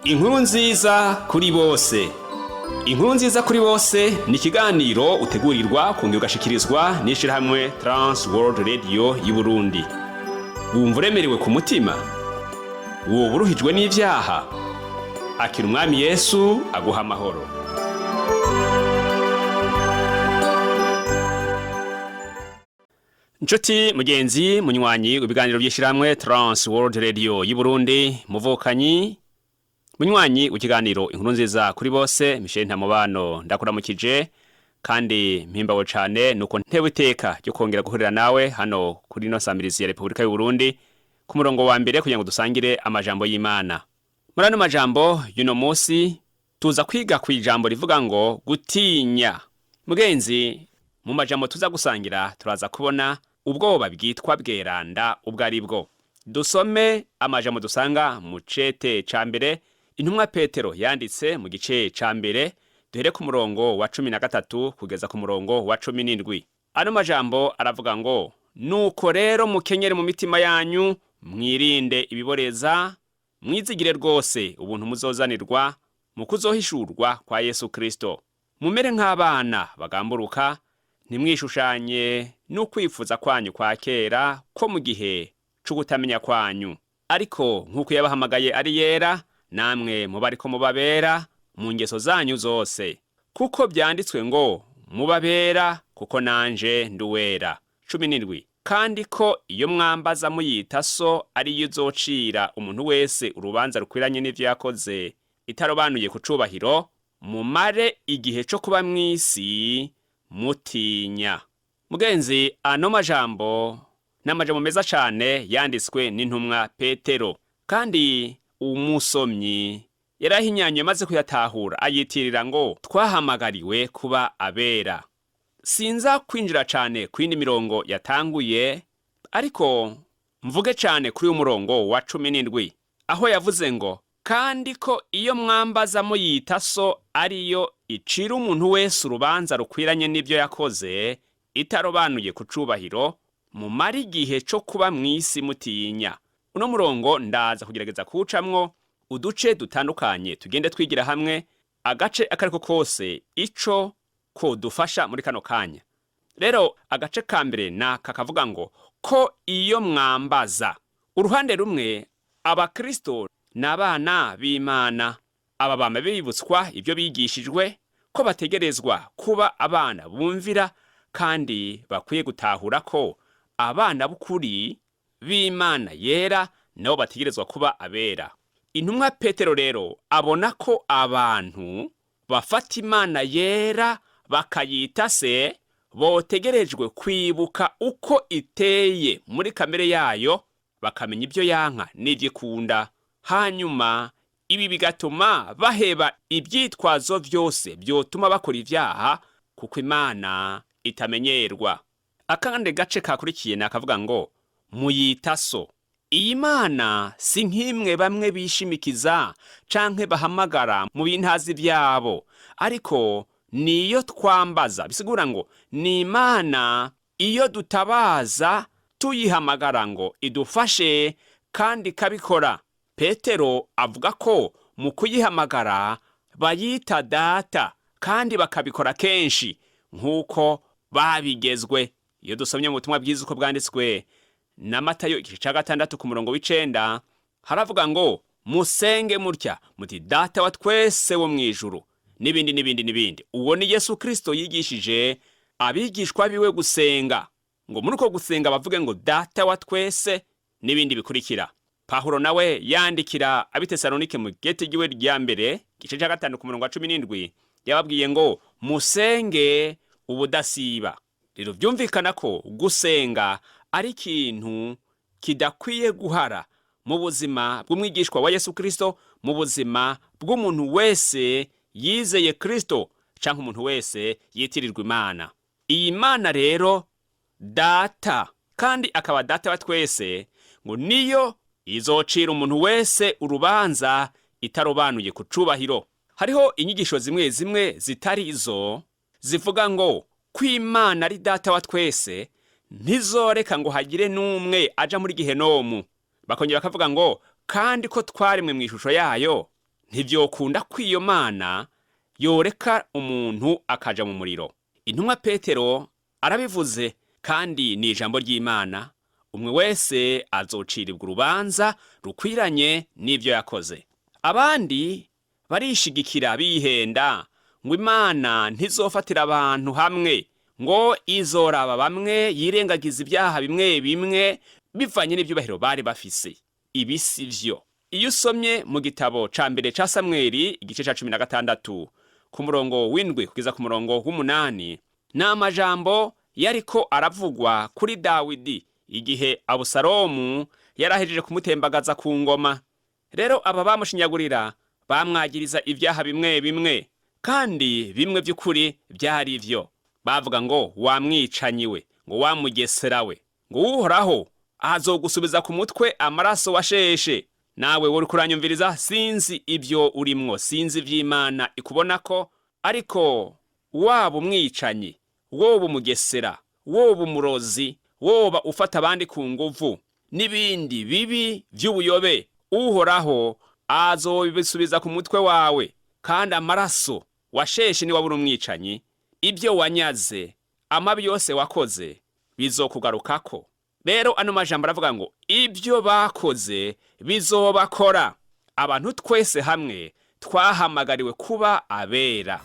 Inkuru nziza kuri bose. Inkuru nziza kuri bose ni ikiganiro utegurirwa kongera ugashikirizwa n'ishirahamwe Trans World Radio y'u Burundi. Wumva uremerewe ku mutima? Woba uruhijwe n'ivyaha? Akira umwami Yesu aguha amahoro. Nshuti mugenzi munywanyi w'ibiganiro by'ishirahamwe Trans World Radio y'u Burundi, muvukanyi munywanyi w'ikiganiro inkuru nziza kuri bose, Michel Ntamubano ndakuramukije kandi mpimbawe cane nuko ntewe iteka ryo kongera guhurira nawe hano kuri no samirizi ya Republika y'u Burundi ku murongo wa mbere kugira ngo dusangire amajambo y'Imana. Muri ano majambo y'uno munsi tuza kwiga ku ijambo rivuga ngo gutinya. Mugenzi, mu majambo tuza gusangira turaza kubona ubwoba bwitwa bweranda ubwo ari bwo. Dusome amajambo dusanga mu cete ca mbere intumwa Petero yanditse mu gice ca mbere, duhere ku murongo wa 13 kugeza ku murongo wa 17. Ano majambo aravuga ngo, nuko rero mukenyere mu mitima yanyu, mwirinde ibiboreza, mwizigire rwose ubuntu muzozanirwa mu kuzohishurwa kwa Yesu Kristo. Mumere nk'abana bagamburuka, ntimwishushanye n'ukwifuza kwanyu kwa kera ko mu gihe c'ugutamenya kwanyu. Ariko nk'uko yabahamagaye ari yera, namwe mubariko mubabera mu ngeso zanyu zose. Kuko byanditswe ngo mubabera kuko nanje nduwera. 17. Kandi ko iyo mwambaza muyita so ari uzocira umuntu wese urubanza rukwiranye n'ivyo yakoze itarobanuye ku cubahiro, mumare igihe cyo kuba mwisi mutinya. Mugenzi, ano majambo n'amajambo meza cane yanditswe n'intumwa Petero, kandi umusomyi yarahinyanye maze kuyatahura ayitirira ngo twahamagariwe kuba abera. Sinza kwinjira cane kwindi mirongo yatanguye, ariko mvuge cane kuri umurongo wa 17 aho yavuze ngo kandi ko iyo mwambaza muyita so ariyo icira umuntu wese urubanza rukwiranye n'ivyo yakoze itarobanuye ku cubahiro, mumara igihe co kuba mwisi mutinya. Uno murongo ndaza kugerageza kuwucamwo uduce dutandukanye, tugende twigira hamwe agace akariko kose ico ko dufasha muri kano kanya. Rero agace ka mbere naka kavuga ngo ko iyo mwambaza. Uruhande rumwe abakristo n'abana b'Imana, aba bama bibutswa ibyo bigishijwe ko bategerezwa kuba abana bumvira kandi bakwiye gutahura ko abana b'ukuri b'Imana yera nabo bategerezwa kuba abera. Intumwa Petero rero abona ko abantu bafata Imana yera bakayita se botegerejwe kwibuka uko iteye muri kamere yayo, bakamenya ibyo yanka n'ivyo ikunda. Hanyuma ibi bigatuma baheba ibyitwazo byose byotuma bakora ivyaha, kuko Imana itamenyerwa. Akandi gace kakurikiye nakavuga ngo muyita so. Iyi Mana si nk'imwe bamwe bishimikiza canke bahamagara mu bintazi byabo, ariko niyo twambaza. Bisigura ngo ni Imana iyo dutabaza tuyihamagara ngo idufashe kandi kabikora. Petero avuga ko mu kuyihamagara bayita data kandi bakabikora kenshi nk'uko babigezwe. Iyo dusomye mu butumwa bwiza uko bwanditswe na Matayo igice ca 6 ku murongo w'9, haravuga ngo musenge mutya muti data wa twese wo mwijuru, n'ibindi. Uwo ni Yesu Kristo yigishije abigishwa biwe gusenga, ngo muri uko gusenga bavuge ngo data wa twese n'ibindi bikurikira. Pawulo nawe yandikira abitesalonike mu gete giwe rya mbere gice ca 5 ku murongo wa 17 yababwiye ngo musenge ubudasiba. Rero byumvikana ko gusenga ari ikintu kidakwiye guhara mu buzima bw'umwigishwa wa Yesu Kristo, mu buzima bw'umuntu wese yizeye Kristo canke umuntu wese yitirirwa Imana. Iyi Mana rero data kandi akaba data wa twese, ngo niyo izocira umuntu wese urubanza itarobanuye ku cubahiro. Hariho inyigisho zimwe zimwe zitari izo zivuga ngo kw'Imana ari data wa twese ntizoreka ngo hagire n'umwe aja muri gihenomu. Bakongera bakavuga ngo kandi ko twaremwe mu ishusho yayo ntivyokunda ko iyo mana yoreka umuntu akaja mu muriro. Intumwa Petero arabivuze, kandi ni ijambo ry'Imana. Umwe wese azocirirwa urubanza rukwiranye n'ivyo yakoze. Abandi barishigikira bihenda ngo Imana ntizofatira abantu hamwe, ngo izoraba bamwe yirengagiza ibyaha bimwe bimwe bivanye n'ivyubahiro bari bafise. Ibi sivyo. Iyo usomye mu gitabo ca mbere ca Samweli igice ca 16 ku murongo w'indwi kugeza ku murongo w'umunani, n'amajambo yariko aravugwa kuri Dawidi igihe Abusalomu yarahejeje kumutembagaza ku ngoma. Rero aba bamushinyagurira bamwagiriza ibyaha bimwe bimwe, kandi bimwe by'ukuri byari ivyo. Bavuga ngo wamwicanyiwe, ngo wamugeserawe, ngo Uhoraho azogusubiza ku mutwe amaraso washeshe. Nawe wori kuranyumviriza, sinzi ibyo urimwo, sinzi ivy'Imana ikubona ko, ariko waba umwicanyi, woba umugesera, woba umurozi, woba ufata abandi ku nguvu n'ibindi bibi vy'ubuyobe, Uhoraho azobisubiza ku mutwe wawe, kandi amaraso washeshe ni wabura umwicanyi. Ibyo wanyaze, amabi yose wakoze bizokugarukako. Rero ano majambo aravuga ngo ibyo bakoze bizobakora. Abantu twese hamwe twahamagariwe kuba abera.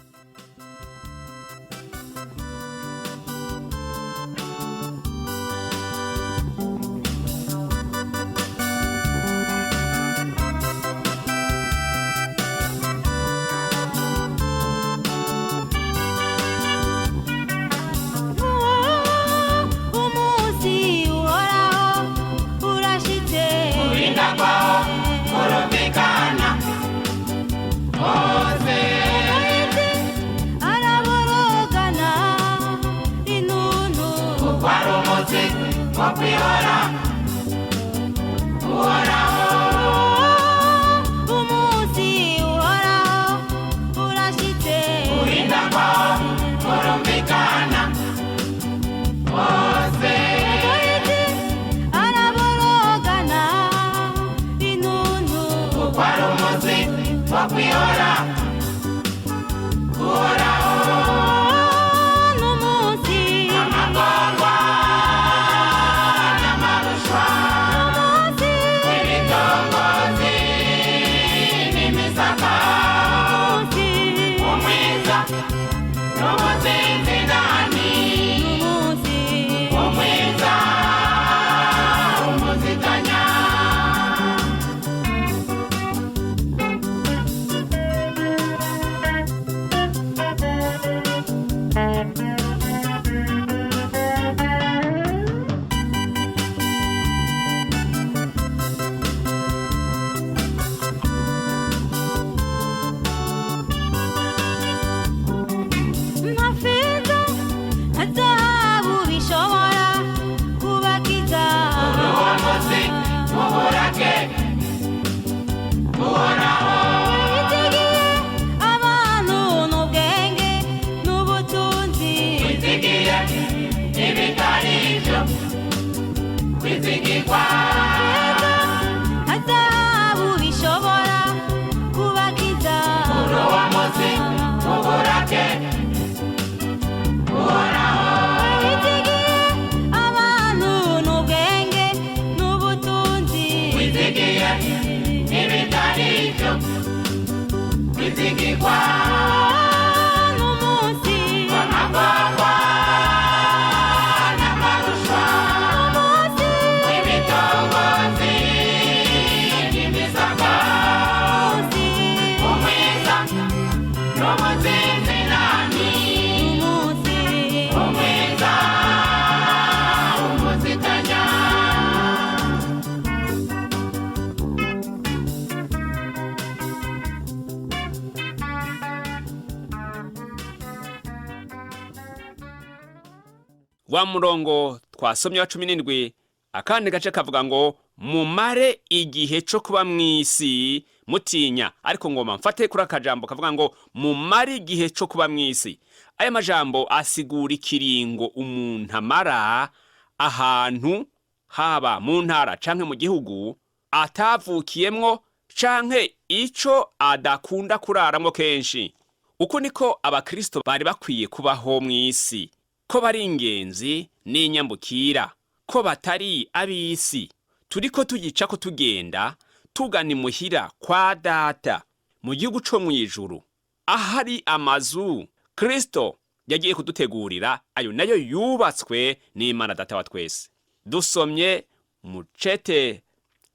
Wa murongo twasomye wa 17 akandi gace kavuga ngo mumare igihe cyo kuba mwisi mutinya. Ariko ngoma mfate kuri akajambo kavuga ngo mumare igihe cyo kuba mwisi. Aya majambo asigura ikiringo umuntu amara ahantu, haba mu ntara canke mu gihugu atavukiyemwo canke ico adakunda kuraramo kenshi. Uko niko abakristo bari bakwiye kubaho mw'isi, ko bari ingenzi n'inyambukira, ko batari ab'isi. Turiko tugica ko tugenda tugana imuhira kwa data mu gihugu co mw'ijuru, ahari amazu Kristo yagiye kudutegurira, ayo nayo yubatswe n'Imana Data wa twese. Dusomye mu cete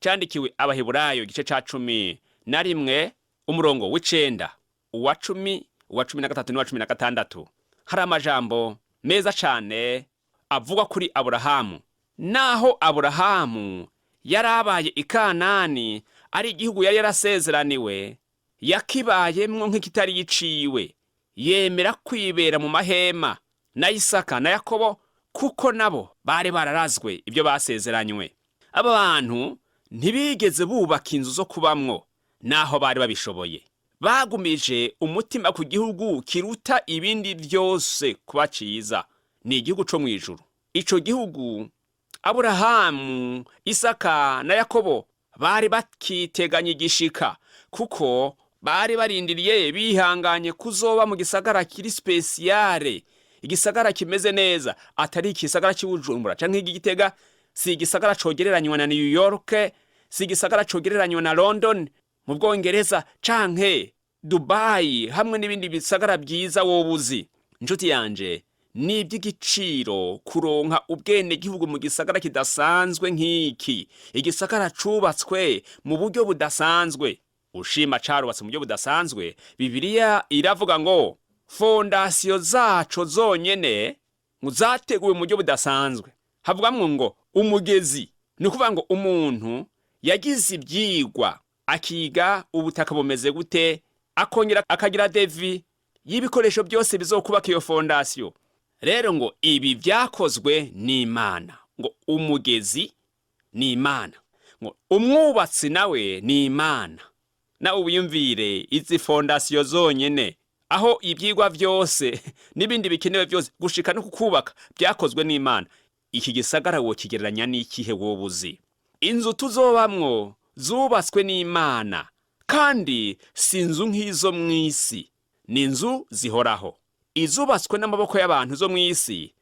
candikiwe Abaheburayo igice ca 11 umurongo w'9, uwa 10, uwa 13 n'uwa 16, hari amajambo meza cane avuga kuri Aburahamu. Naho Aburahamu yarabaye i Kanani, ari igihugu yari yarasezeraniwe, yakibayemwo nk'ikitari yiciwe, yemera kwibera mu mahema na Isaka na Yakobo, kuko nabo bari bararazwe ibyo basezeranywe. Aba bantu ntibigeze bubaka inzu zo kubamwo naho bari babishoboye. Bagumije umutima ku gihugu kiruta ibindi byose kuba ciza, ni igihugu co mw'ijuru. Ico gihugu Aburahamu, Isaka na Yakobo bari bakiteganya igishika, kuko bari barindiriye bihanganye kuzoba mu gisagara kiri speciale, igisagara kimeze neza, atari igisagara cy'Ubujumbura canke igitega, si igisagara cogereranywa na New York, si igisagara cogereranywa na London mu Bwongereza canke Dubai, hamwe n'ibindi bisagara byiza wobuzi. Njuti yanje, ni iby'igiciro kuronka ubwene gihugu mu gisagara kidasanzwe nk'iki, igisagara cubatswe mu buryo budasanzwe. Ushima carubatse mu buryo budasanzwe, Bibiliya iravuga ngo fondasiyo zaco zonyene zateguwe mu buryo budasanzwe. Havugamwo ngo umugezi, ni ukuvuga ngo umuntu yagize ibyigwa akiga ubutaka bumeze gute, akongera akagira devi y'ibikoresho byose bizokubaka iyo fondasiyo. Rero ngo ibi byakozwe n'Imana, ngo umugezi ni Imana, ngo umwubatsi nawe ni Imana. Na ubiyumvire izi fondasiyo zonyene, aho ibyigwa byose n'ibindi bikenewe byose gushika no kukubaka byakozwe n'Imana. Iki gisagara wo kigereranya n'ikihe wobuzi? Inzu tuzobamwo zubatswe n'Imana, kandi si inzu nk'izo mw'isi, ni inzu zihoraho. Izubatswe n'amaboko y'abantu zo mw'isi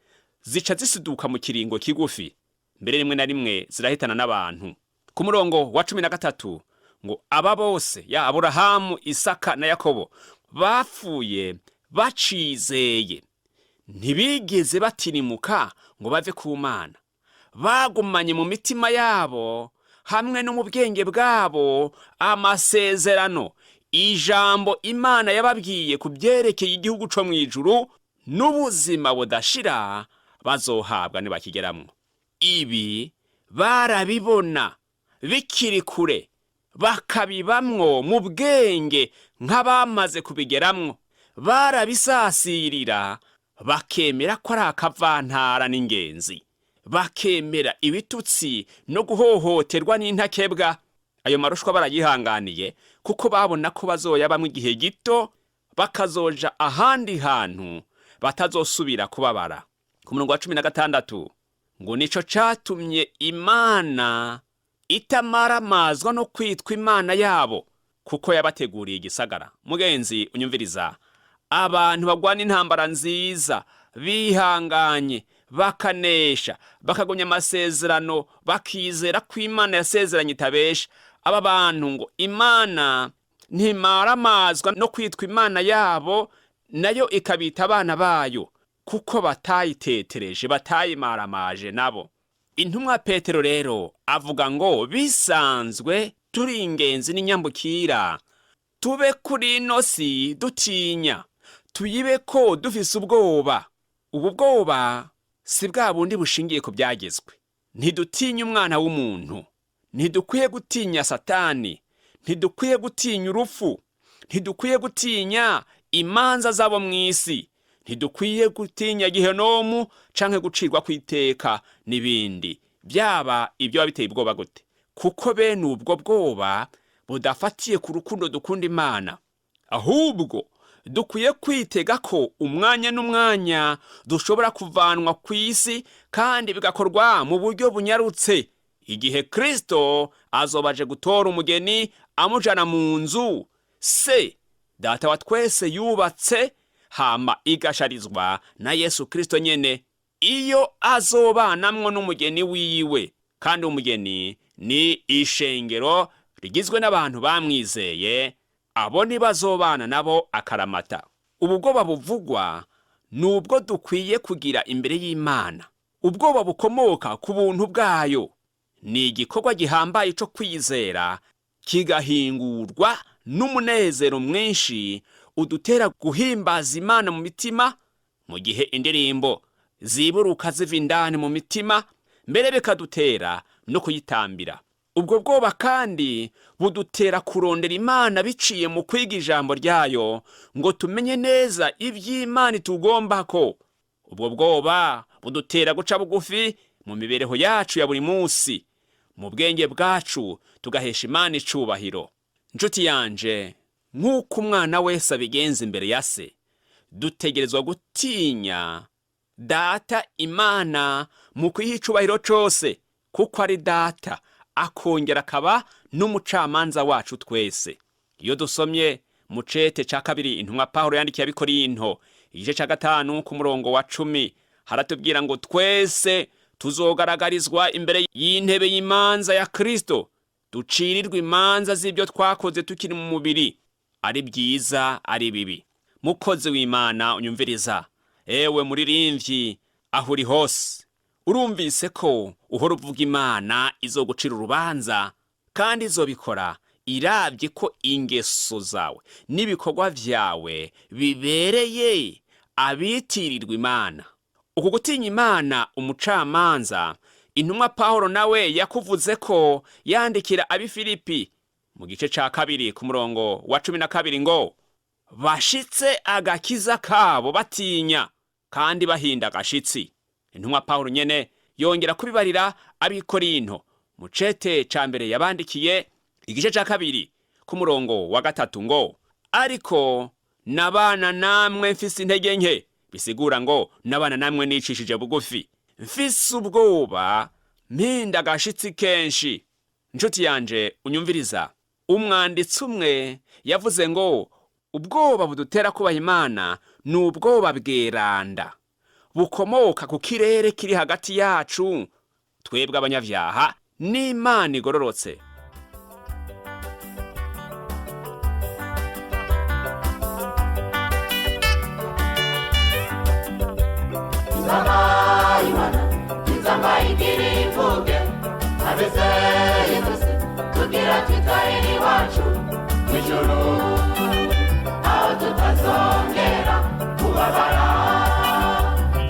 zica zisiduka mu kiringo kigufi, mbere rimwe na rimwe zirahitana n'abantu. Ku murongo wa 13 ngo aba bose, ya Aburahamu, Isaka na Yakobo, bapfuye bacizeye, ntibigeze batirimuka ngo bave ku Mana. Bagumanye mu mitima yabo hamwe no mu bwenge bwabo amasezerano, ijambo Imana yababwiye ku byerekeye igihugu co mw'ijuru n'ubuzima budashira bazohabwa nibakigeramwo. Ibi barabibona bikiri kure, bakabibamwo mu bwenge nk'abamaze kubigeramwo. Barabisasirira, bakemera ko ari akavantara n'ingenzi, bakemera ibitutsi no guhohoterwa n'intakebwa. Ayo marushwa barayihanganiye, kuko babona ko bazoyabamwe igihe gito, bakazoja ahandi hantu batazosubira kubabara. Ku murongo wa 16 ngo nico catumye Imana itamaramazwa no kwitwa Imana yabo, kuko yabateguriye igisagara. Mugenzi unyumviriza, abantu bagwana intambara nziza bihanganye, bakanesha, bakagumya amasezerano, bakizera ko Imana yasezeranye itabesha. Aba bantu ngo Imana ntimaramazwa no kwitwa Imana yabo, nayo ikabita abana bayo, kuko batayitetereje, batayimaramaje nabo. Intumwa Petero rero avuga ngo bisanzwe turi ingenzi n'inyambukira, tube kuri ino si dutinya, tuyibe ko dufise ubwoba. Ubu bwoba si bwa bundi bushingiye ku byagezwe. Ntidutinya umwana w'umuntu, ntidukwiye gutinya Satani, ntidukwiye gutinya urupfu, ntidukwiye gutinya imanza zabo mw'isi, ntidukwiye gutinya gihenomu canke gucirwa kwiteka n'ibindi, byaba ibyo babiteye ubwoba gute, kuko bene ubwo bwoba budafatiye ku rukundo dukunda Imana. Ahubwo dukwiye kwitega ko umwanya n'umwanya dushobora kuvanwa ku isi, kandi bigakorwa mu buryo bunyarutse, igihe Kristo azobaje gutora umugeni amujana mu nzu se data wa twese yubatse, hama igasharizwa na Yesu Kristo nyene iyo azobanamwo n'umugeni wiwe. Kandi umugeni ni ishengero rigizwe n'abantu bamwizeye, abo ntibazobana nabo akaramata. Ubwoba buvugwa nubwo dukwiye kugira imbere y'Imana, ubwoba bukomoka ku buntu bwayo. Ni igikorwa gihambaye cyo kwizera kigahingurwa n'umunezero mwinshi udutera guhimbaza Imana mu mitima, mu gihe indirimbo ziburuka ziva indani mu mitima, mbere bikadutera no kuyitambira. Ubwo bwoba kandi budutera kurondera Imana biciye mu kwiga ijambo ryayo ngo tumenye neza iby'Imana tugombako. Ubwo bwoba budutera guca bugufi mu mibereho yacu ya buri munsi, mu bwenge bwacu tugahesha Imana icubahiro. Nshuti yanje, nk'uko umwana wese abigenza imbere ya se, dutegerezwa gutinya Data Imana mu kwiha icubahiro cose, kuko ari Data akongera akaba n'umucamanza wacu twese. Iyo dusomye mu cete ca kabiri intumwa Pawulo yandikiye abikorinto igice ca 5 ku murongo wa 10, haratubwira ngo twese tuzogaragarizwa imbere y'intebe y'imanza ya Kristo, ducirirwa imanza z'ibyo twakoze tukiri mu mubiri, ari byiza ari bibi. Mukozi w'Imana unyumviriza, ewe muririmvyi aho uri hose, urumvise ko uhora uvuga Imana izogucira urubanza, kandi izobikora iravye ko ingeso zawe n'ibikorwa vyawe bibereye abitirirwa Imana. Uku gutinya Imana umucamanza, intumwa Pawulo nawe yakuvuze ko yandikira ab'Ifilipi mu gice ca 2 ku murongo wa 12 ngo bashitse agakiza kabo batinya kandi bahinda agashitsi. Intumwa Pawulo nyene yongera kubibarira ab'Ikorinto mu cete ca mbere yabandikiye igice ca 2 ku murongo wa 3 ngo ariko nabana namwe mfise intege nke, bisigura ngo nabana namwe nicishije bugufi, mfise ubwoba mpinda agashitsi kenshi. Nshuti yanje unyumviriza, umwanditsi umwe yavuze ngo ubwoba budutera kubaha Imana ni ubwoba bweranda bukomoka ku kirere kiri hagati yacu twebwe abanyavyaha n'Imana igororotse. Nzamba igirivuge abeze yose tugira tutahiri wacu mwijuru, aho tutazongera kubabara,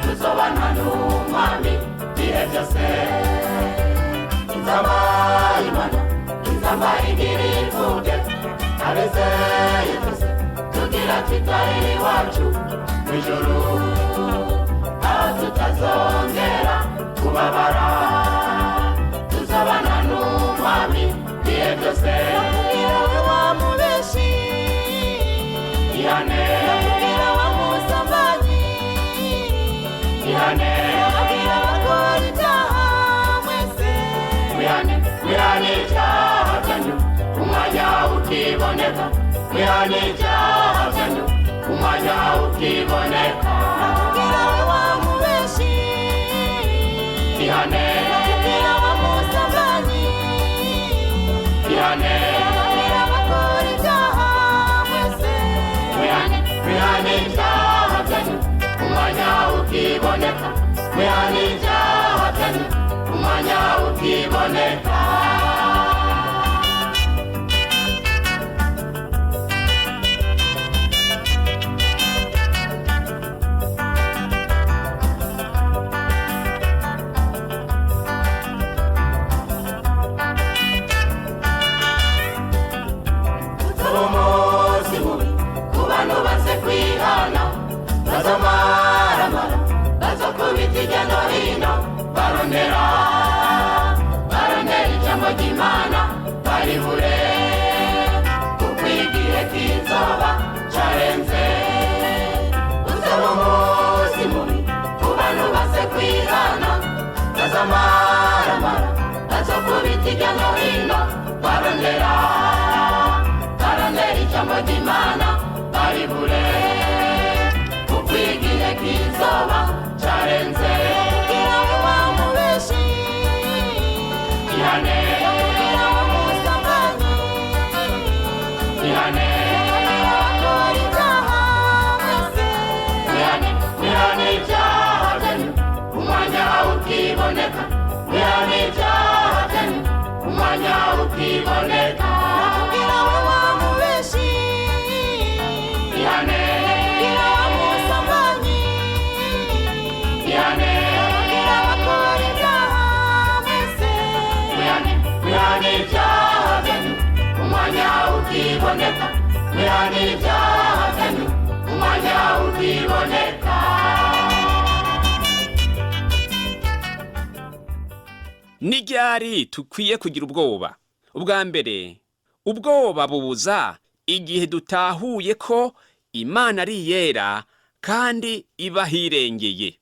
tuzobana n'Umwami ibihe byose. Nzamba igirivuge abeze yose tugira tutahiri wacu mwijuru, tutazongera kubabara, tuzabana n'Umwami ibihe byose. Nakubwira we wa mubeshi, ihane. Nakubwira wa musambanyi, ihane. Nakubwira bakora icyaha mwese, mwihane icyaha byanyu umwanya ukiboneka, mwihane icyaha byanyu umwanya ukiboneka. Nakubwira we wa mubeshi, ihane. Nakubwira wa musambanyi, ihane. Nakubwira bakora icyaha mwese, mwihane icyaha byanyu umwanya ukiboneka, mwihane icyaha byanyu umwanya ukiboneka. Bazomaramara, bazokubita hirya no hino, barondera ijambo mwihana ibyaha byanyu umwanya ukiboneka mwihana ibyaha byanyu umwanya ukiboneka. Ni ryari tukwiye kugira ubwoba? Ubwa mbere, ubwoba bubuza igihe dutahuye ko Imana ari yera kandi iba hirengeye.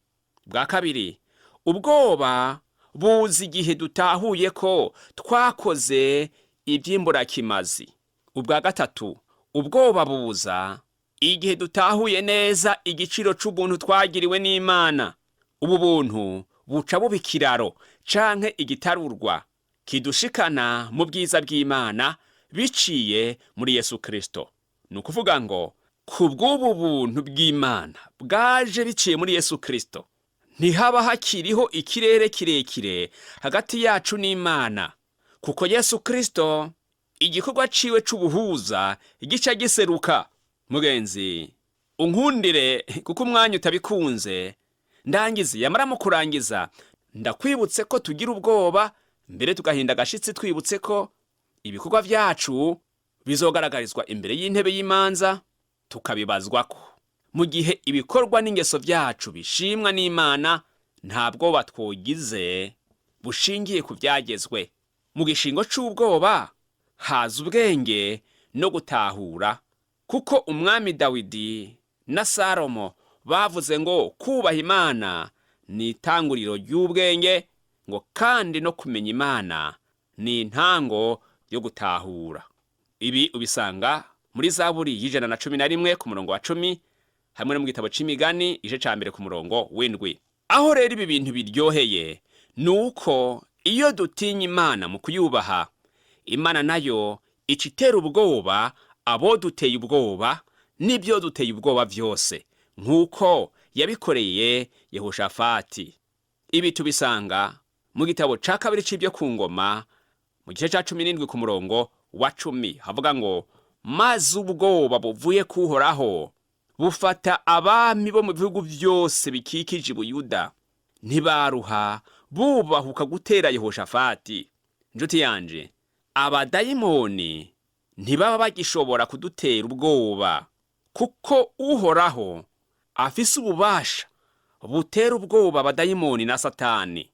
Bwa kabiri, ubwoba buza igihe dutahuye ko twakoze iby'imburakimazi. Ubwa gatatu, ubwoba buza igihe dutahuye neza igiciro c'ubuntu twagiriwe n'Imana. Ubu buntu buca buba ikiraro canke igitarurwa kidushikana mu bwiza bw'Imana biciye muri Yesu Kristo. Ni ukuvuga ngo kubw'ubu buntu bw'Imana bwaje biciye muri Yesu Kristo, ntihaba hakiriho ikirere kirekire hagati yacu n'Imana, kuko Yesu Kristo igikorwa ciwe c'ubuhuza gica giseruka. Mugenzi, unkundire kuko umwanya utabikunze ndangize, yamara mu kurangiza ndakwibutse ko tugira ubwoba, mbere tugahinda agashitsi twibutse ko ibikorwa vyacu bizogaragarizwa imbere y'intebe y'imanza tukabibazwako. Mu gihe ibikorwa n'ingeso vyacu bishimwa n'Imana, nta bwoba twogize bushingiye ku vyagezwe. Mu gishingo c'ubwoba haza ubwenge no gutahura, kuko umwami Dawidi na Salomo bavuze ngo kubaha Imana ni itanguriro ry'ubwenge, ngo kandi no kumenya Imana ni intango yo gutahura. Ibi ubisanga muri Zaburi y'111 ku murongo wa 10, hamwe no mu gitabo c'imigani igice ca mbere ku murongo w'7. Aho rero ibi bintu biryoheye nuko iyo dutinya Imana mu kuyubaha, Imana nayo icitera ubwoba abo duteye ubwoba n'ibyo duteye ubwoba vyose, nk'uko yabikoreye Yehoshafati. Ibi tubisanga mu gitabo ca kabiri c'ibyo ku ngoma mu gice ca 17 ku murongo wa 10, havuga ngo maze ubwoba buvuye kuhoraho bufata abami bo mu bihugu byose bikikije Buyuda, ntibaruha bubahuka gutera Yehoshafati. Njuti yanje, abadayimoni ntibaba bagishobora kudutera ubwoba, kuko uhoraho afise ububasha butera ubwoba abadayimoni na Satani.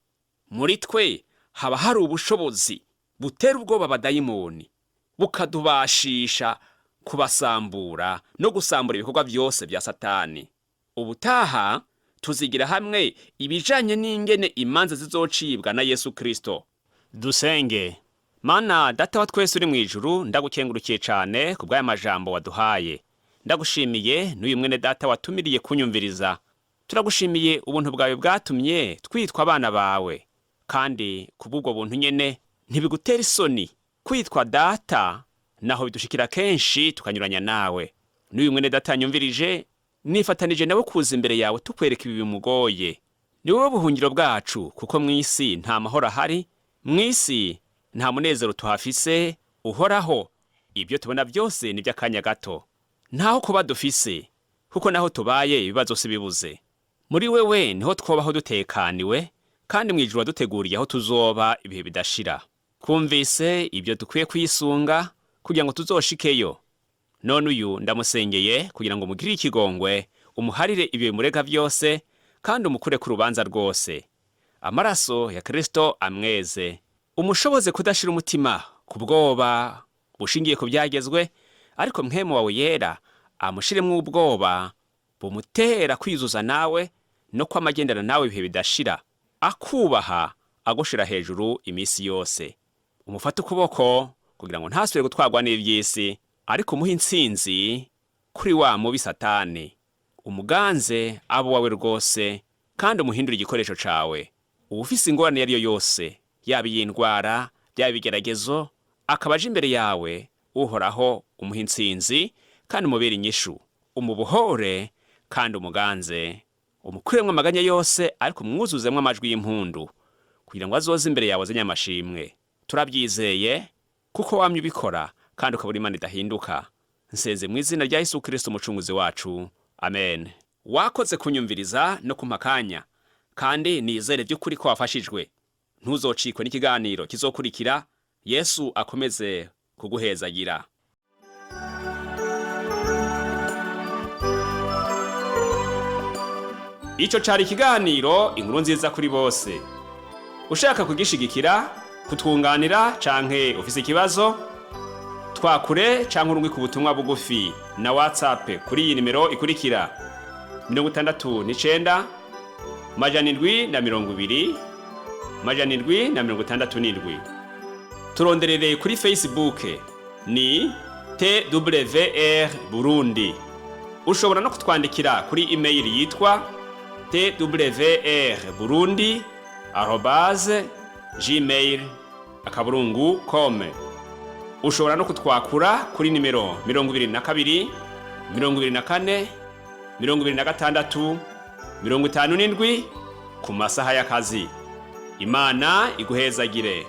Muri twe haba hari ubushobozi butera ubwoba abadayimoni, bukadubashisha kubasambura no gusambura ibikorwa byose bya Satani. Ubutaha tuzigira hamwe ibijanye n'ingene imanza zizocibwa na Yesu Kristo. Dusenge. Mana data wa twese uri mu ijuru, ndagukengurukiye cane kubw'aya majambo waduhaye. Ndagushimiye n'uyu mwene data watumiriye kunyumviriza. Turagushimiye ubuntu bwawe bwatumye twitwa abana bawe, kandi kubw'ubwo buntu nyene ntibigutera isoni kwitwa data, naho bidushikira kenshi tukanyuranya nawe. N'uyu mwene data nyumvirije, nifatanije nawe kuza imbere yawe tukwereka ibi bimugoye. Ni wowe buhungiro bwacu, kuko mw'isi nta mahoro ahari, mw'isi nta munezero tuhafise uhoraho. Ibyo tubona byose ni by'akanya gato, ntaho kuba dufise, kuko naho tubaye ibibazo si bibuze. Muri wewe niho twobaho dutekaniwe, kandi mwijuru waduteguriye aho tuzoba ibihe bidashira. Kumvise ibyo dukwiye kwisunga kugira ngo tuzoshikeyo. None uyu ndamusengeye kugira ngo mugirire ikigongwe, umuharire ibyo bimurega byose, kandi umukure ku rubanza rwose. Amaraso ya Kristo amweze, umushoboze kudashira umutima ku bwoba bushingiye ku byagezwe, ariko mpwemu wawe yera amushiremwo ubwoba bumutera kwizuza nawe no kwamagendana nawe ibihe bidashira, akubaha agushira hejuru imisi yose. Umufata ukuboko kugira ngo ntasubire gutwarwa n'ivy'isi, ariko umuha intsinzi kuri wa mubi Satani. Umuganze abo wawe rwose, kandi umuhindura igikoresho cawe. Ufise ingorane yariyo yose, yaba y'indwara, yaba ibigeragezo, akabaje imbere yawe, uhoraho umuha intsinzi kandi umubera inyishu. Umubohore kandi umuganze, umukuremwo amaganya yose, ariko umwuzuzemwo amajwi y'impundu, kugira ngo azoze imbere yawe z'anyamashimwe. Turabyizeye kuko wamye ubikora, kandi ukabura Imana idahinduka. Nseze mu izina rya Yesu Kristo umucunguzi wacu, amen. Wakoze kunyumviriza no kumpakanya, kandi nizere by'ukuri ko wafashijwe. Ntuzocikwe n'ikiganiro kizokurikira, Yesu akomeze kuguhezagira. Ico cari ikiganiro inkuru nziza kuri bose. Ushaka kugishigikira, kutwunganira canke ufise ikibazo, twakure canke urungwe ku butumwa bugufi na Whatsapp kuri iyi nimero ikurikira: 69 720 767. Turonderere kuri Facebook ni TWR Burundi. Ushobora no kutwandikira kuri email yitwa twrburundi@gmail.com. Ushobora no kutwakura kuri nimero 22 24 26 57 ku masaha y'akazi. Imana iguhezagire.